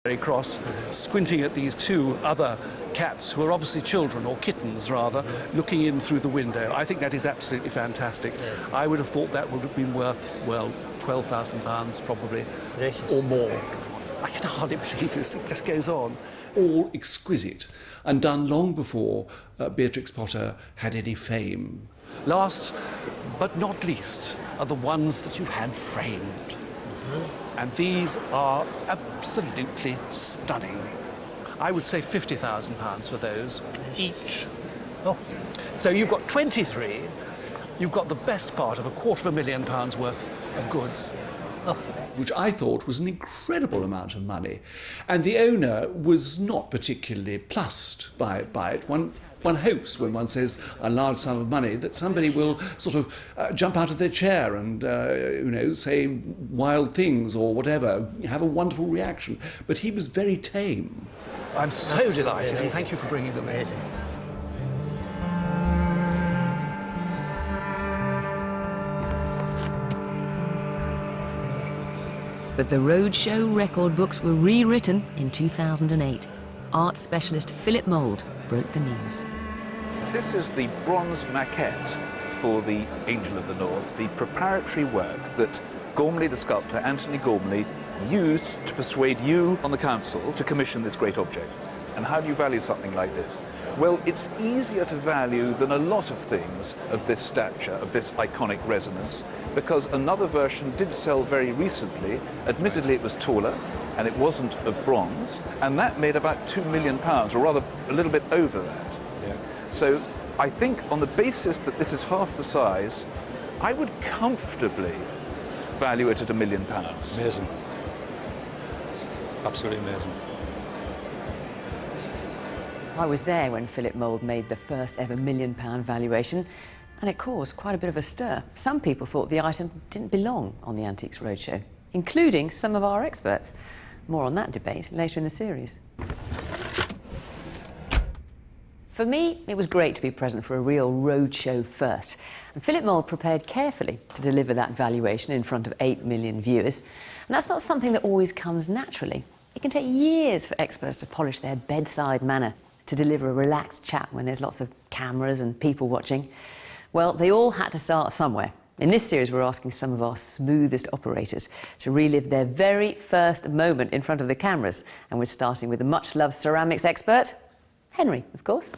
very cross, squinting at these two other cats who are obviously children, or kittens rather, looking in through the window. I think that is absolutely fantastic. I would have thought that would have been worth, well, £12,000 probably, or more. I can hardly believe this, it just goes on. All exquisite and done long before Beatrix Potter had any fame. Last but not least are the ones that you've had framed. And these are absolutely stunning. I would say £50,000 for those each. Oh. So you've got 23, you've got the best part of £250,000 worth of goods. Oh. Which I thought was an incredible amount of money. And the owner was not particularly plussed by it. One hopes when one says a large sum of money that somebody will sort of jump out of their chair and, say wild things or whatever, have a wonderful reaction. But he was very tame. I'm so delighted, and thank you for bringing them in. But the Roadshow record books were rewritten in 2008. Art specialist Philip Mould broke the news. This is the bronze maquette for the Angel of the North, the preparatory work that Gormley, the sculptor, Anthony Gormley, used to persuade you on the council to commission this great object. And how do you value something like this? Well, it's easier to value than a lot of things of this stature, of this iconic resonance, because another version did sell very recently. Admittedly, it was taller, and it wasn't of bronze, and that made about £2 million, or rather a little bit over that. Yeah. So I think on the basis that this is half the size, I would comfortably value it at £1 million. Amazing. Absolutely amazing. I was there when Philip Mould made the first ever £1 million valuation, and it caused quite a bit of a stir. Some people thought the item didn't belong on the Antiques Roadshow, including some of our experts. More on that debate later in the series. For me, it was great to be present for a real roadshow first. And Philip Mould prepared carefully to deliver that valuation in front of 8 million viewers. And that's not something that always comes naturally. It can take years for experts to polish their bedside manner, to deliver a relaxed chat when there's lots of cameras and people watching. Well, they all had to start somewhere. In this series, we're asking some of our smoothest operators to relive their very first moment in front of the cameras. And we're starting with the much-loved ceramics expert, Henry, of course.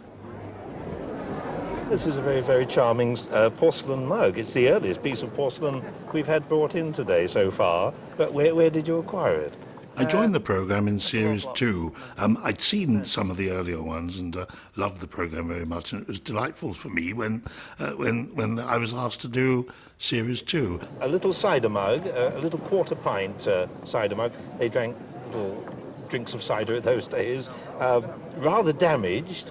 This is a very, very charming porcelain mug. It's the earliest piece of porcelain we've had brought in today so far. But where did you acquire it? I joined the programme in Series 2. I'd seen some of the earlier ones and loved the programme very much, and it was delightful for me when I was asked to do Series 2. A little cider mug, a little quarter-pint cider mug. They drank little drinks of cider in those days. Rather damaged,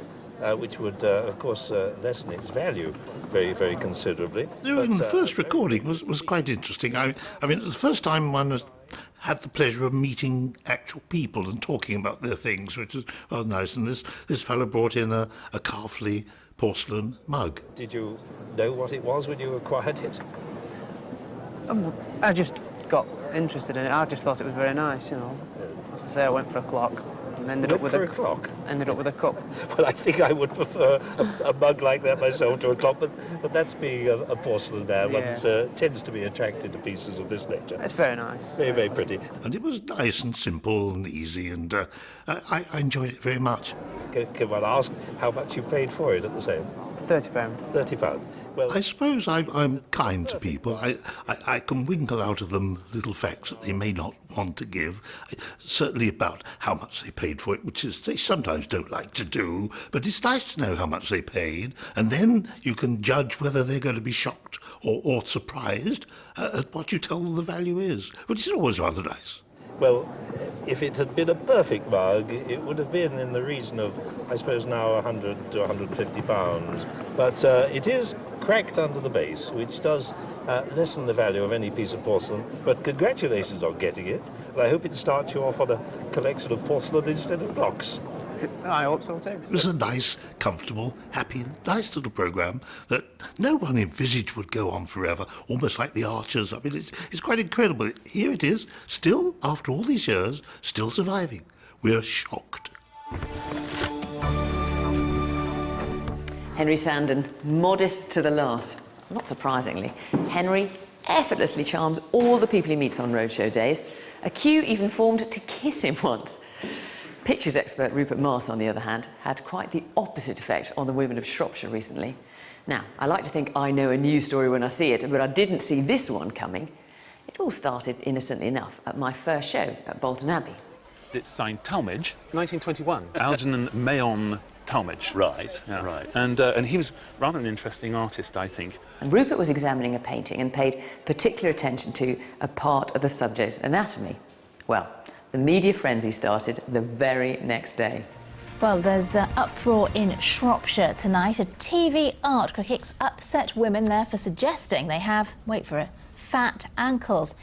which would, of course, lessen its value very, very considerably. The first recording was quite interesting. I mean, it was the first time one had the pleasure of meeting actual people and talking about their things, which is rather nice. And this fellow brought in a Calfley porcelain mug. Did you know what it was when you acquired it? I just got interested in it. I just thought it was very nice, you know. As I say, I went for a clock and ended up with a clock. Ended up with a cup. Well, I think I would prefer a mug like that myself to a clock, but that's being a porcelain man. Yeah. One tends to be attracted to pieces of this nature. It's very nice. Very, very pretty. And it was nice and simple and easy, and I enjoyed it very much. Can one ask how much you paid for it at the sale? £30. £30. Well, I suppose I'm kind to people. I can winkle out of them little facts that they may not want to give, certainly about how much they paid for it, which is they sometimes don't like to do, but it's nice to know how much they paid, and then you can judge whether they're going to be shocked or surprised at what you tell them the value is, which is always rather nice. Well, if it had been a perfect mug, it would have been in the region of, I suppose now, 100 to 150 pounds. But it is cracked under the base, which does lessen the value of any piece of porcelain. But congratulations on getting it. And I hope it starts you off on a collection of porcelain instead of clocks. I hope so too. It was a nice, comfortable, happy, nice little programme that no one envisaged would go on forever, almost like the Archers. I mean, it's quite incredible. Here it is, still, after all these years, still surviving. we're shocked. Henry Sandon, modest to the last. Not surprisingly, Henry effortlessly charms all the people he meets on roadshow days. A queue even formed to kiss him once. Pictures expert Rupert Maas, on the other hand, had quite the opposite effect on the women of Shropshire recently. Now, I like to think I know a news story when I see it, but I didn't see this one coming. It all started, innocently enough, at my first show at Bolton Abbey. It's signed Talmage, 1921. Algernon Mayon Talmage. Right, Yeah. right. And he was rather an interesting artist, I think. And Rupert was examining a painting and paid particular attention to a part of the subject's anatomy. Well, the media frenzy started the very next day. Well, there's uproar in Shropshire tonight. A TV art critics upset women there for suggesting they have, wait for it, fat ankles.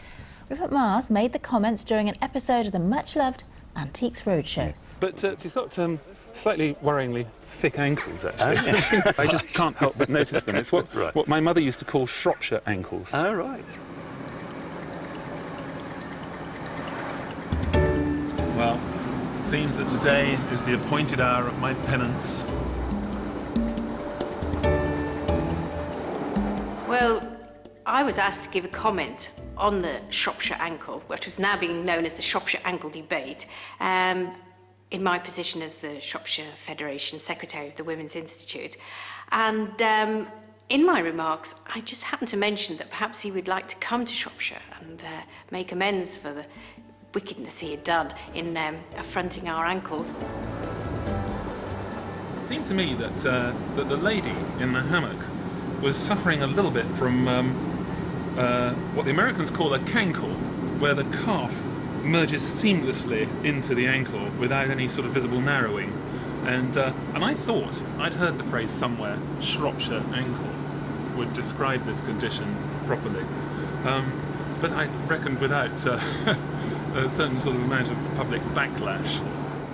Rupert Maas made the comments during an episode of the much-loved Antiques Roadshow. But he's got slightly worryingly thick ankles, actually. I just can't help but notice them. It's what my mother used to call Shropshire ankles. Oh, right. Well, it seems that today is the appointed hour of my penance. Well, I was asked to give a comment on the Shropshire ankle, which is now being known as the Shropshire ankle debate, in my position as the Shropshire Federation Secretary of the Women's Institute. And in my remarks, I just happened to mention that perhaps he would like to come to Shropshire and make amends for the wickedness he had done in affronting our ankles. It seemed to me that the lady in the hammock was suffering a little bit from what the Americans call a cankle, where the calf merges seamlessly into the ankle without any sort of visible narrowing. And I thought I'd heard the phrase somewhere, Shropshire ankle, would describe this condition properly. But I reckoned without a certain sort of amount of public backlash.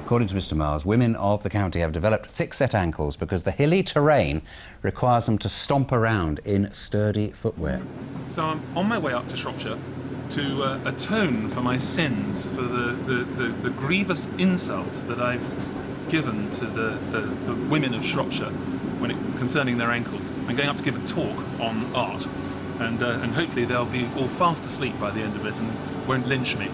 According to Mr. Maas, women of the county have developed thick-set ankles because the hilly terrain requires them to stomp around in sturdy footwear. So I'm on my way up to Shropshire to atone for my sins, for the grievous insult that I've given to the women of Shropshire concerning their ankles. I'm going up to give a talk on art, and hopefully they'll be all fast asleep by the end of it and won't lynch me.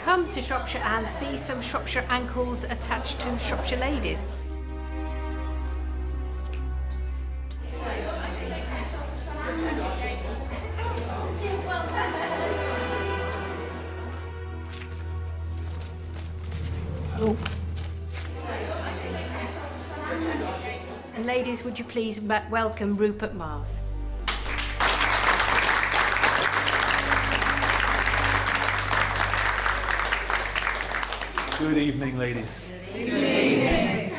Come to Shropshire and see some Shropshire ankles attached to Shropshire ladies. Oh. And ladies, would you please welcome Rupert Maas. Good evening, ladies. Good evening.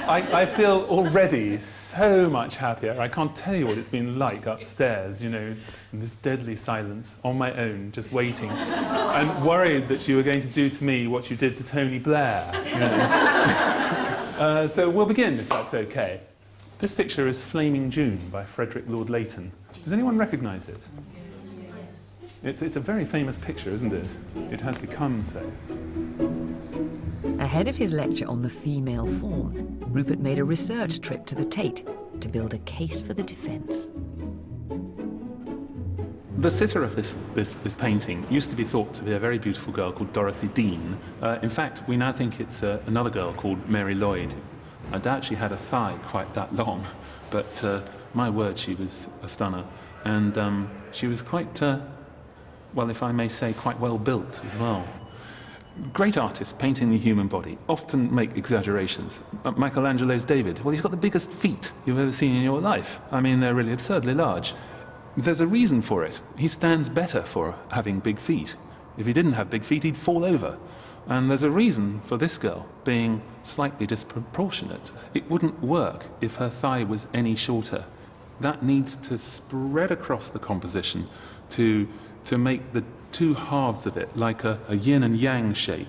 I feel already so much happier. I can't tell you what it's been like upstairs, you know, in this deadly silence, on my own, just waiting, and worried that you were going to do to me what you did to Tony Blair, you know. So we'll begin, if that's okay. This picture is Flaming June by Frederick Lord Leighton. Does anyone recognise it? It's a very famous picture, isn't it? It has become so. Ahead of his lecture on the female form, Rupert made a research trip to the Tate to build a case for the defence. The sitter of this painting used to be thought to be a very beautiful girl called Dorothy Dean. In fact, we now think it's another girl called Mary Lloyd. I doubt she had a thigh quite that long, but my word, she was a stunner. And she was quite, well, if I may say, quite well built as well. Great artists painting the human body often make exaggerations. Michelangelo's David, well, he's got the biggest feet you've ever seen in your life. I mean, they're really absurdly large. There's a reason for it. He stands better for having big feet. If he didn't have big feet, he'd fall over. And there's a reason for this girl being slightly disproportionate. It wouldn't work if her thigh was any shorter. That needs to spread across the composition to make the two halves of it like a yin and yang shape.